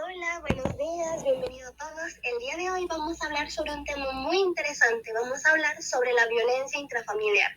Hola, buenos días, bienvenidos a todos. El día de hoy vamos a hablar sobre un tema muy interesante. Vamos a hablar sobre la violencia intrafamiliar,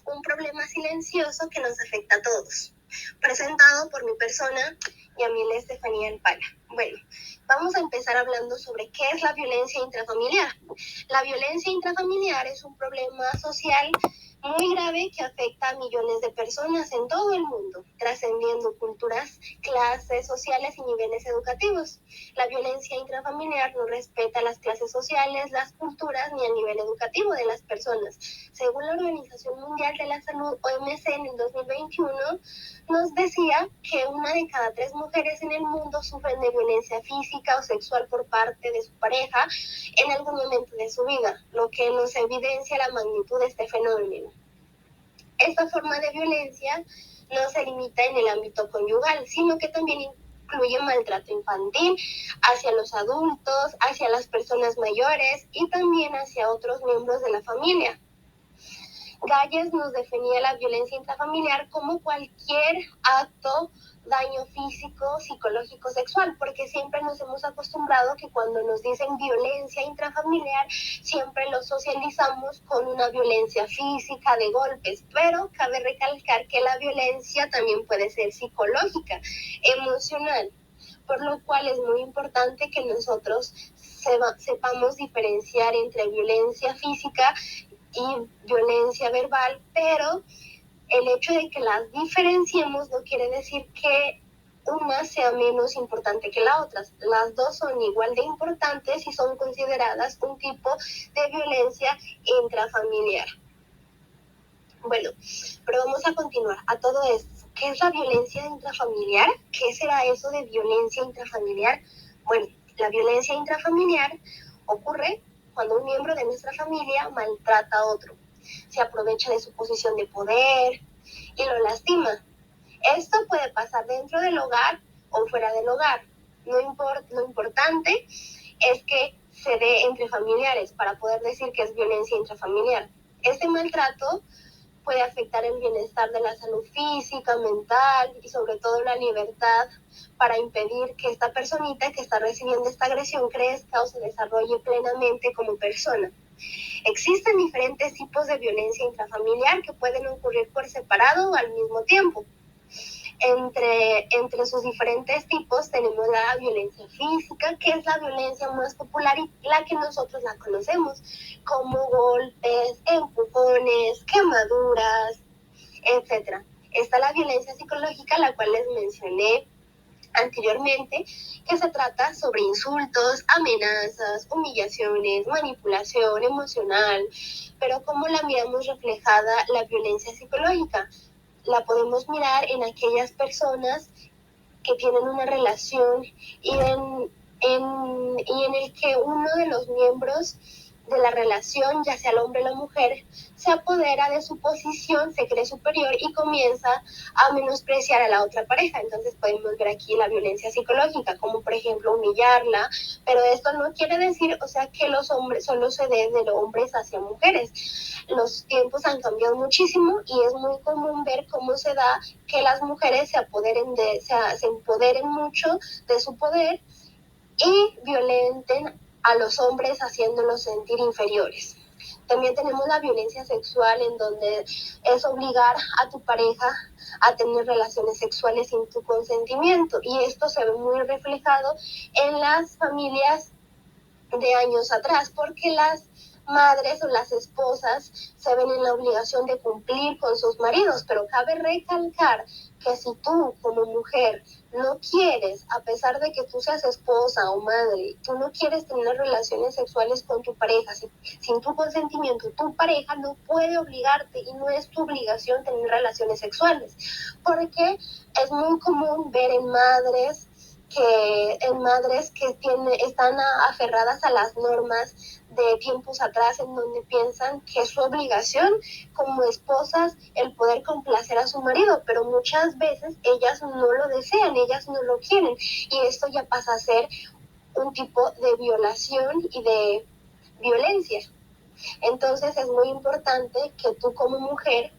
un problema silencioso que nos afecta a todos. Presentado por mi persona, Yamil Estefanía Alpala. Bueno, vamos a empezar hablando sobre qué es la violencia intrafamiliar. La violencia intrafamiliar es un problema social muy grave que afecta a millones de personas en todo el mundo, trascendiendo culturas, clases sociales y niveles educativos. La violencia intrafamiliar no respeta las clases sociales, las culturas ni el nivel educativo de las personas. Según la Organización Mundial de la Salud, OMS, en el 2021, nos decía que 1 de cada 3 mujeres en el mundo sufren de violencia física o sexual por parte de su pareja en algún momento de su vida, lo que nos evidencia la magnitud de este fenómeno. Esta forma de violencia no se limita en el ámbito conyugal, sino que también incluye maltrato infantil hacia los adultos, hacia las personas mayores y también hacia otros miembros de la familia. Galles nos definía la violencia intrafamiliar como cualquier acto, daño físico, psicológico, sexual, porque siempre nos hemos acostumbrado que cuando nos dicen violencia intrafamiliar, siempre lo socializamos con una violencia física, de golpes, pero cabe recalcar que la violencia también puede ser psicológica, emocional, por lo cual es muy importante que nosotros sepamos diferenciar entre violencia física y violencia verbal, pero el hecho de que las diferenciemos no quiere decir que una sea menos importante que la otra. Las dos son igual de importantes y son consideradas un tipo de violencia intrafamiliar. Bueno, pero vamos a continuar a todo esto. ¿Qué es la violencia intrafamiliar? ¿Qué será eso de violencia intrafamiliar? Bueno, la violencia intrafamiliar ocurre cuando un miembro de nuestra familia maltrata a otro, se aprovecha de su posición de poder y lo lastima. Esto puede pasar dentro del hogar o fuera del hogar. Lo importante es que se dé entre familiares para poder decir que es violencia intrafamiliar. Este maltrato puede afectar el bienestar de la salud física, mental y sobre todo la libertad para impedir que esta personita que está recibiendo esta agresión crezca o se desarrolle plenamente como persona. Existen diferentes tipos de violencia intrafamiliar que pueden ocurrir por separado o al mismo tiempo. Entre sus diferentes tipos tenemos la violencia física, que es la violencia más popular y la que nosotros la conocemos, como golpes, empujones, quemaduras, etc. Está la violencia psicológica, la cual les mencioné anteriormente, que se trata sobre insultos, amenazas, humillaciones, manipulación emocional, pero ¿cómo la miramos reflejada la violencia psicológica? La podemos mirar en aquellas personas que tienen una relación y en el que uno de los miembros de la relación, ya sea el hombre o la mujer, se apodera de su posición, se cree superior y comienza a menospreciar a la otra pareja. Entonces podemos ver aquí la violencia psicológica, como por ejemplo humillarla, pero esto no quiere decir, que los hombres solo se dé de los hombres hacia mujeres. Los tiempos han cambiado muchísimo y es muy común ver cómo se da que las mujeres se empoderen mucho de su poder y violenten a los hombres haciéndolos sentir inferiores. También tenemos la violencia sexual, en donde es obligar a tu pareja a tener relaciones sexuales sin tu consentimiento, y esto se ve muy reflejado en las familias de años atrás, porque las madres o las esposas se ven en la obligación de cumplir con sus maridos, pero cabe recalcar que si tú como mujer no quieres, a pesar de que tú seas esposa o madre, tú no quieres tener relaciones sexuales con tu pareja sin tu consentimiento, tu pareja no puede obligarte y no es tu obligación tener relaciones sexuales, porque es muy común ver en madres que están aferradas a las normas de tiempos atrás, en donde piensan que es su obligación como esposas el poder complacer a su marido, pero muchas veces ellas no lo desean, ellas no lo quieren, y esto ya pasa a ser un tipo de violación y de violencia. Entonces es muy importante que tú como mujer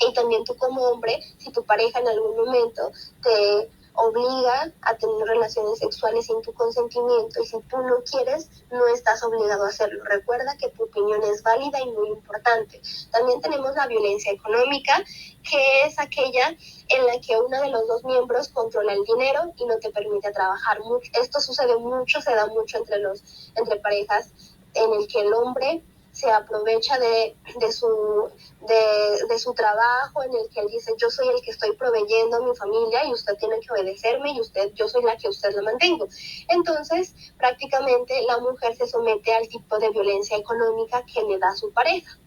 y también tú como hombre, si tu pareja en algún momento te obliga a tener relaciones sexuales sin tu consentimiento, y si tú no quieres, no estás obligado a hacerlo. Recuerda que tu opinión es válida y muy importante. También tenemos la violencia económica, que es aquella en la que uno de los dos miembros controla el dinero y no te permite trabajar. Esto sucede mucho, se da mucho entre parejas, en el que el hombre se aprovecha de su trabajo, en el que él dice: yo soy el que estoy proveyendo a mi familia y usted tiene que obedecerme, y yo soy la que usted la mantengo. Entonces, prácticamente la mujer se somete al tipo de violencia económica que le da su pareja,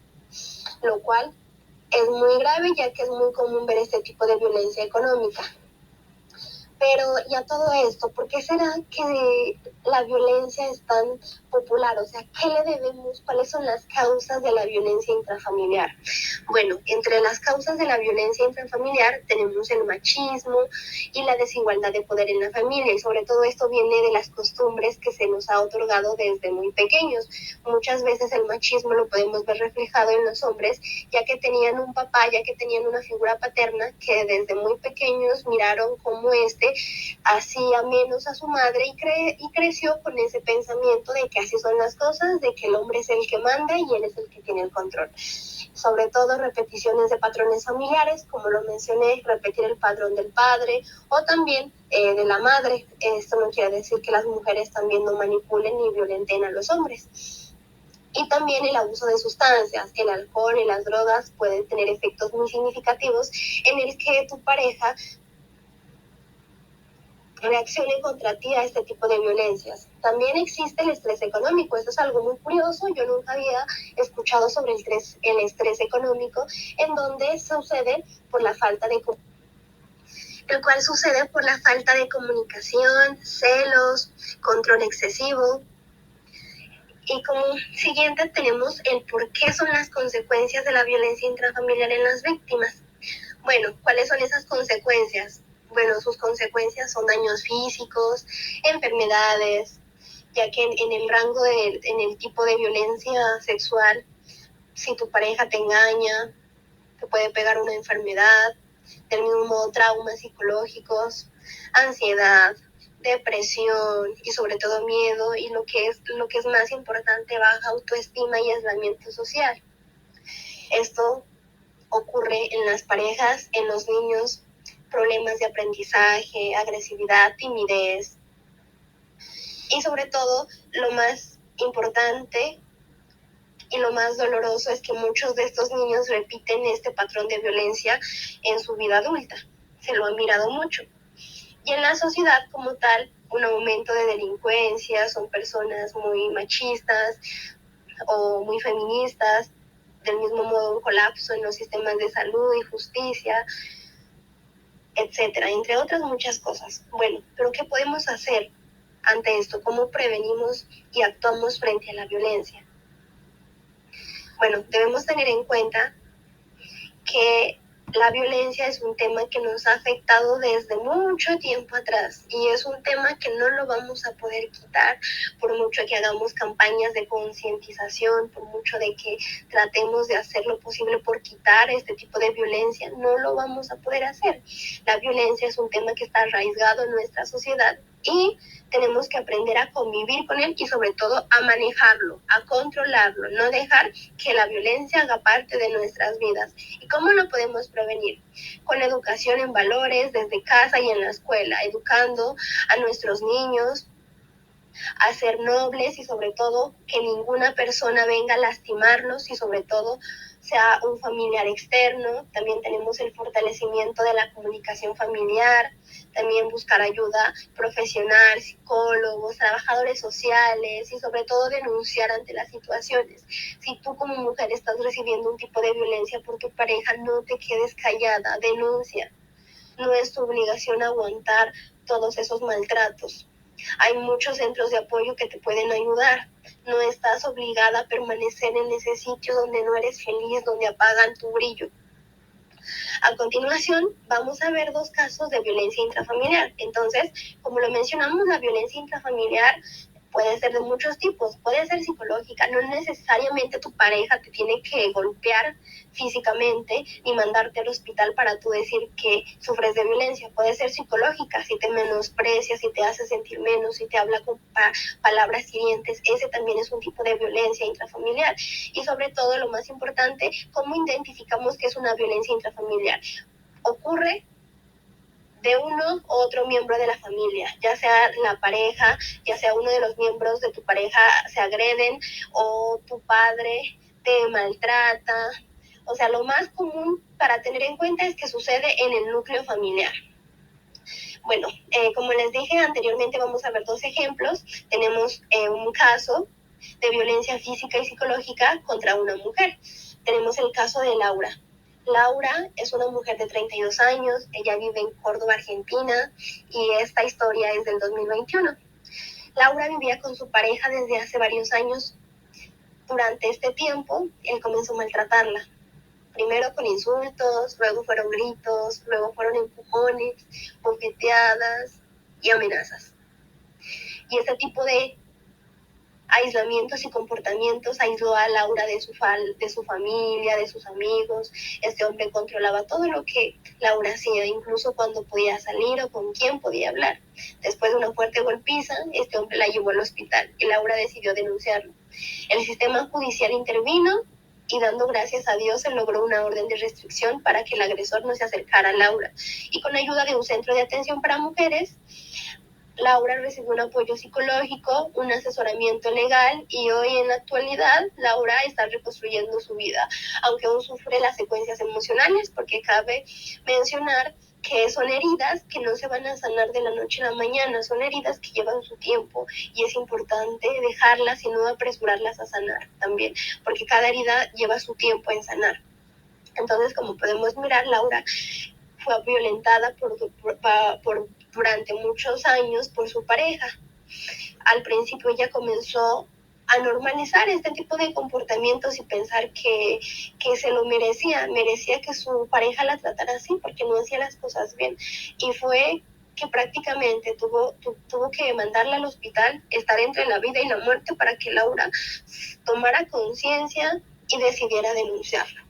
lo cual es muy grave, ya que es muy común ver este tipo de violencia económica. Pero ya todo esto, ¿por qué será que la violencia es tan popular? O sea, ¿qué le debemos? ¿Cuáles son las causas de la violencia intrafamiliar? Bueno, entre las causas de la violencia intrafamiliar tenemos el machismo y la desigualdad de poder en la familia, y sobre todo esto viene de las costumbres que se nos ha otorgado desde muy pequeños. Muchas veces el machismo lo podemos ver reflejado en los hombres, ya que tenían un papá, ya que tenían una figura paterna que desde muy pequeños miraron cómo hacía menos a su madre, y creció con ese pensamiento de que así son las cosas, de que el hombre es el que manda y él es el que tiene el control. Sobre todo repeticiones de patrones familiares, como lo mencioné, repetir el patrón del padre o también de la madre. Esto no quiere decir que las mujeres también no manipulen ni violenten a los hombres. Y también el abuso de sustancias, el alcohol y las drogas pueden tener efectos muy significativos en el que tu pareja reaccione contra ti a este tipo de violencias. También existe el estrés económico. Esto es algo muy curioso. Yo nunca había escuchado sobre el estrés económico, en donde sucede por la falta de el cual sucede por la falta de comunicación, celos, control excesivo. Y como siguiente tenemos el por qué son las consecuencias de la violencia intrafamiliar en las víctimas. Bueno, ¿cuáles son esas consecuencias? Bueno, sus consecuencias son daños físicos, enfermedades, ya que en el rango en el tipo de violencia sexual, si tu pareja te engaña, te puede pegar una enfermedad, del mismo modo traumas psicológicos, ansiedad, depresión y sobre todo miedo, y lo que es más importante, baja autoestima y aislamiento social. Esto ocurre en las parejas, en los niños, problemas de aprendizaje, agresividad, timidez. Y sobre todo, lo más importante y lo más doloroso es que muchos de estos niños repiten este patrón de violencia en su vida adulta. Se lo han mirado mucho. Y en la sociedad como tal, un aumento de delincuencia, son personas muy machistas o muy feministas, del mismo modo un colapso en los sistemas de salud y justicia, etcétera, entre otras muchas cosas. Bueno, pero ¿qué podemos hacer ante esto? ¿Cómo prevenimos y actuamos frente a la violencia? Bueno, debemos tener en cuenta que la violencia es un tema que nos ha afectado desde mucho tiempo atrás, y es un tema que no lo vamos a poder quitar por mucho que hagamos campañas de concientización, por mucho de que tratemos de hacer lo posible por quitar este tipo de violencia. No lo vamos a poder hacer. La violencia es un tema que está arraigado en nuestra sociedad y tenemos que aprender a convivir con él y sobre todo a manejarlo, a controlarlo, no dejar que la violencia haga parte de nuestras vidas. ¿Y cómo lo podemos prevenir? Con educación en valores desde casa y en la escuela, educando a nuestros niños a ser nobles y sobre todo que ninguna persona venga a lastimarnos, y sobre todo sea un familiar externo. También tenemos el fortalecimiento de la comunicación familiar, también buscar ayuda profesional, psicólogos, trabajadores sociales, y sobre todo denunciar ante las situaciones. Si tú como mujer estás recibiendo un tipo de violencia por tu pareja, no te quedes callada, denuncia. No es tu obligación aguantar todos esos maltratos. Hay muchos centros de apoyo que te pueden ayudar. No estás obligada a permanecer en ese sitio donde no eres feliz, donde apagan tu brillo. A continuación, vamos a ver dos casos de violencia intrafamiliar. Entonces, como lo mencionamos, la violencia intrafamiliar Puede ser de muchos tipos, puede ser psicológica, no necesariamente tu pareja te tiene que golpear físicamente ni mandarte al hospital para tú decir que sufres de violencia. Puede ser psicológica, si te menosprecia, si te hace sentir menos, si te habla con palabras hirientes, ese también es un tipo de violencia intrafamiliar. Y sobre todo, lo más importante, ¿cómo identificamos que es una violencia intrafamiliar? Ocurre de uno u otro miembro de la familia, ya sea la pareja, ya sea uno de los miembros de tu pareja se agreden o tu padre te maltrata. O sea, lo más común para tener en cuenta es que sucede en el núcleo familiar. Bueno, como les dije anteriormente, vamos a ver dos ejemplos. Tenemos un caso de violencia física y psicológica contra una mujer. Tenemos el caso de Laura. Laura es una mujer de 32 años, ella vive en Córdoba, Argentina, y esta historia es del 2021. Laura vivía con su pareja desde hace varios años. Durante este tiempo, él comenzó a maltratarla. Primero con insultos, luego fueron gritos, luego fueron empujones, bofeteadas y amenazas. Y este tipo de aislamientos y comportamientos aisló a Laura de su familia, de sus amigos. Este hombre controlaba todo lo que Laura hacía, incluso cuando podía salir o con quién podía hablar. Después de una fuerte golpiza, este hombre la llevó al hospital y Laura decidió denunciarlo. El sistema judicial intervino y dando gracias a Dios se logró una orden de restricción para que el agresor no se acercara a Laura. Y con ayuda de un centro de atención para mujeres, Laura recibió un apoyo psicológico, un asesoramiento legal y hoy en la actualidad Laura está reconstruyendo su vida, aunque aún sufre las secuencias emocionales porque cabe mencionar que son heridas que no se van a sanar de la noche a la mañana, son heridas que llevan su tiempo y es importante dejarlas y no apresurarlas a sanar también, porque cada herida lleva su tiempo en sanar. Entonces, como podemos mirar, Laura fue violentada durante muchos años por su pareja. Al principio ella comenzó a normalizar este tipo de comportamientos y pensar que se lo merecía que su pareja la tratara así porque no hacía las cosas bien. Y fue que prácticamente tuvo que mandarla al hospital, estar entre la vida y la muerte para que Laura tomara conciencia y decidiera denunciarlo.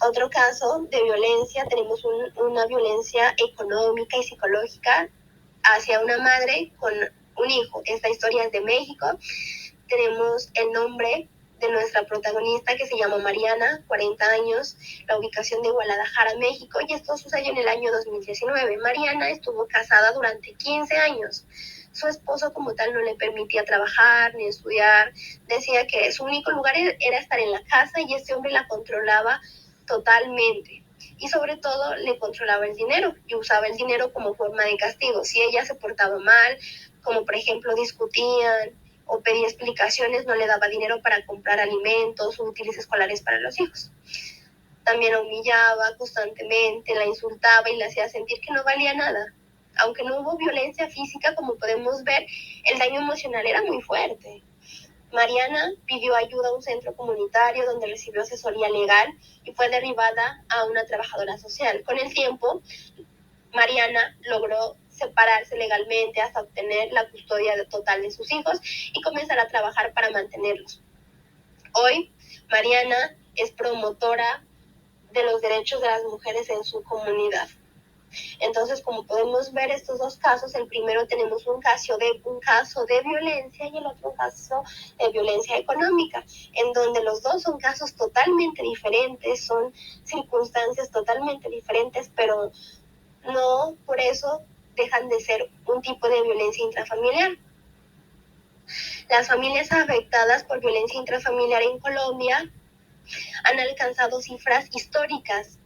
Otro caso de violencia, tenemos una violencia económica y psicológica hacia una madre con un hijo. Esta historia es de México. Tenemos el nombre de nuestra protagonista que se llama Mariana, 40 años, la ubicación de Guadalajara, México, y esto sucedió en el año 2019. Mariana estuvo casada durante 15 años. Su esposo como tal no le permitía trabajar ni estudiar, decía que su único lugar era estar en la casa y este hombre la controlaba totalmente. Y sobre todo le controlaba el dinero y usaba el dinero como forma de castigo. Si ella se portaba mal, como por ejemplo discutían o pedía explicaciones, no le daba dinero para comprar alimentos o útiles escolares para los hijos. También la humillaba constantemente, la insultaba y la hacía sentir que no valía nada. Aunque no hubo violencia física, como podemos ver, el daño emocional era muy fuerte. Mariana pidió ayuda a un centro comunitario donde recibió asesoría legal y fue derribada a una trabajadora social. Con el tiempo, Mariana logró separarse legalmente hasta obtener la custodia total de sus hijos y comenzar a trabajar para mantenerlos. Hoy, Mariana es promotora de los derechos de las mujeres en su comunidad. Entonces, como podemos ver estos dos casos, el primero tenemos un caso de violencia y el otro caso de violencia económica, en donde los dos son casos totalmente diferentes, son circunstancias totalmente diferentes, pero no por eso dejan de ser un tipo de violencia intrafamiliar. Las familias afectadas por violencia intrafamiliar en Colombia han alcanzado cifras históricas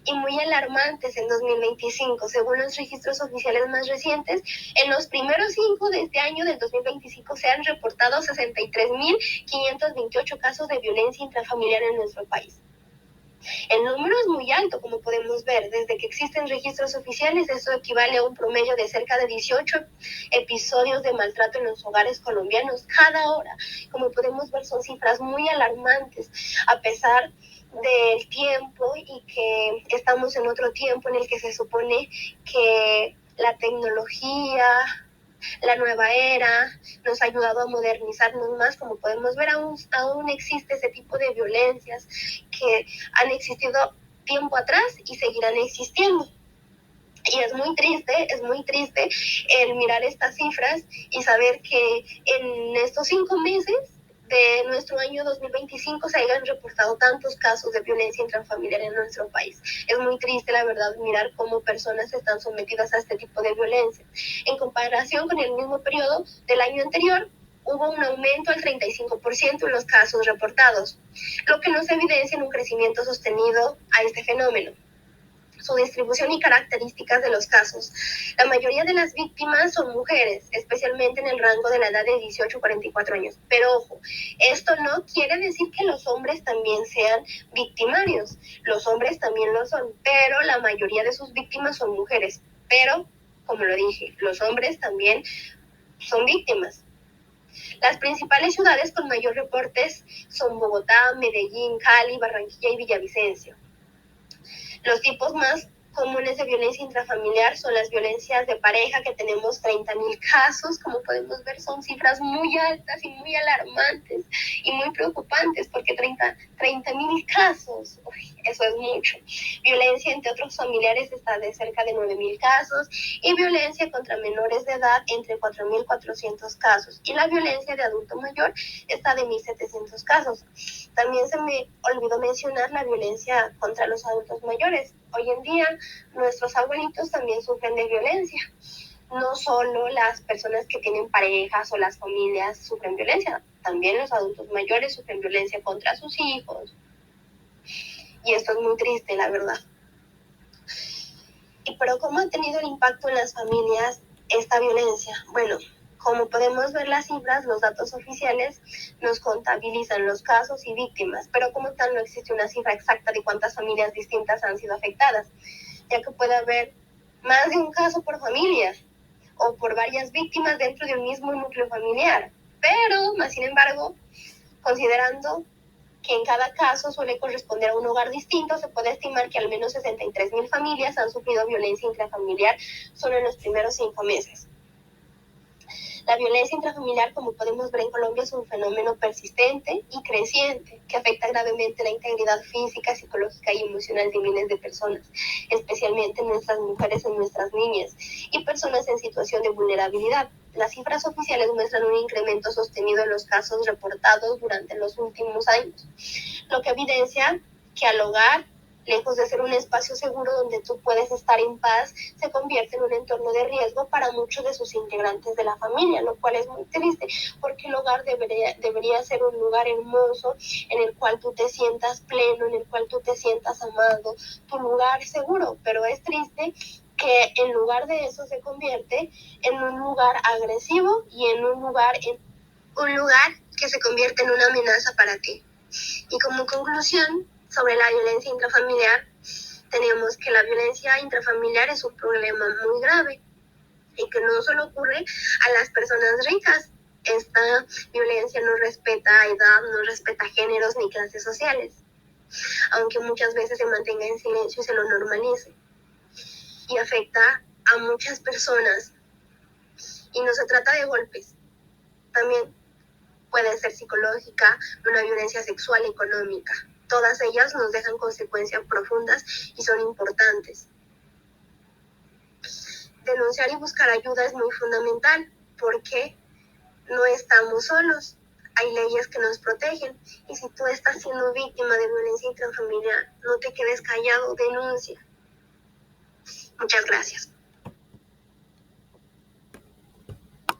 y muy alarmantes en 2025. Según los registros oficiales más recientes, en los primeros 5 de este año, del 2025, se han reportado 63.528 casos de violencia intrafamiliar en nuestro país. El número es muy alto, como podemos ver. Desde que existen registros oficiales, eso equivale a un promedio de cerca de 18 episodios de maltrato en los hogares colombianos cada hora. Como podemos ver, son cifras muy alarmantes, a pesar del tiempo y que estamos en otro tiempo en el que se supone que la tecnología, La nueva era nos ha ayudado a modernizarnos más. Como podemos ver, aún existe ese tipo de violencias que han existido tiempo atrás y seguirán existiendo. Y es muy triste el mirar estas cifras y saber que en estos 5 meses de nuestro año 2025 se hayan reportado tantos casos de violencia intrafamiliar en nuestro país. Es muy triste, la verdad, mirar cómo personas están sometidas a este tipo de violencia. En comparación con el mismo periodo del año anterior, hubo un aumento al 35% en los casos reportados, lo que nos evidencia en un crecimiento sostenido a este fenómeno. Su distribución y características de los casos. La mayoría de las víctimas son mujeres, especialmente en el rango de la edad de 18 a 44 años. Pero ojo, esto no quiere decir que los hombres también sean victimarios. Los hombres también lo son, pero la mayoría de sus víctimas son mujeres. Pero, como lo dije, los hombres también son víctimas. Las principales ciudades con mayor reportes son Bogotá, Medellín, Cali, Barranquilla y Villavicencio. Los tipos más comunes de violencia intrafamiliar son las violencias de pareja, que tenemos 30,000 casos. Como podemos ver, son cifras muy altas y muy alarmantes y muy preocupantes, porque 30,000 casos, eso es mucho. Violencia entre otros familiares está de cerca de 9,000 casos, y violencia contra menores de edad entre 4,400 casos, y la violencia de adulto mayor está de 1,700 casos. También se me olvidó mencionar la violencia contra los adultos mayores. Hoy en día, nuestros abuelitos también sufren de violencia. No solo las personas que tienen parejas o las familias sufren violencia, también los adultos mayores sufren violencia contra sus hijos. Y esto es muy triste, la verdad. Pero ¿cómo ha tenido el impacto en las familias esta violencia? Bueno, como podemos ver las cifras, los datos oficiales nos contabilizan los casos y víctimas, pero como tal no existe una cifra exacta de cuántas familias distintas han sido afectadas, ya que puede haber más de un caso por familia o por varias víctimas dentro de un mismo núcleo familiar. Pero, más sin embargo, considerando que en cada caso suele corresponder a un hogar distinto, se puede estimar que al menos 63,000 familias han sufrido violencia intrafamiliar solo en los primeros 5 meses. La violencia intrafamiliar, como podemos ver en Colombia, es un fenómeno persistente y creciente que afecta gravemente la integridad física, psicológica y emocional de miles de personas, especialmente en nuestras mujeres, en nuestras niñas y personas en situación de vulnerabilidad. Las cifras oficiales muestran un incremento sostenido en los casos reportados durante los últimos años, lo que evidencia que al hogar, lejos de ser un espacio seguro donde tú puedes estar en paz, se convierte en un entorno de riesgo para muchos de sus integrantes de la familia, lo cual es muy triste, porque el hogar debería ser un lugar hermoso en el cual tú te sientas pleno, en el cual tú te sientas amado, tu lugar seguro. Pero es triste que en lugar de eso se convierte en un lugar agresivo y en un lugar que se convierte en una amenaza para ti. Y como conclusión sobre la violencia intrafamiliar, tenemos que la violencia intrafamiliar es un problema muy grave y que no solo ocurre a las personas ricas. Esta violencia no respeta edad, no respeta géneros ni clases sociales, aunque muchas veces se mantenga en silencio y se lo normalice. Y afecta a muchas personas. Y no se trata de golpes. También puede ser psicológica, una violencia sexual, económica. Todas ellas nos dejan consecuencias profundas y son importantes. Denunciar y buscar ayuda es muy fundamental, porque no estamos solos. Hay leyes que nos protegen, y si tú estás siendo víctima de violencia intrafamiliar, no te quedes callado, denuncia. Muchas gracias.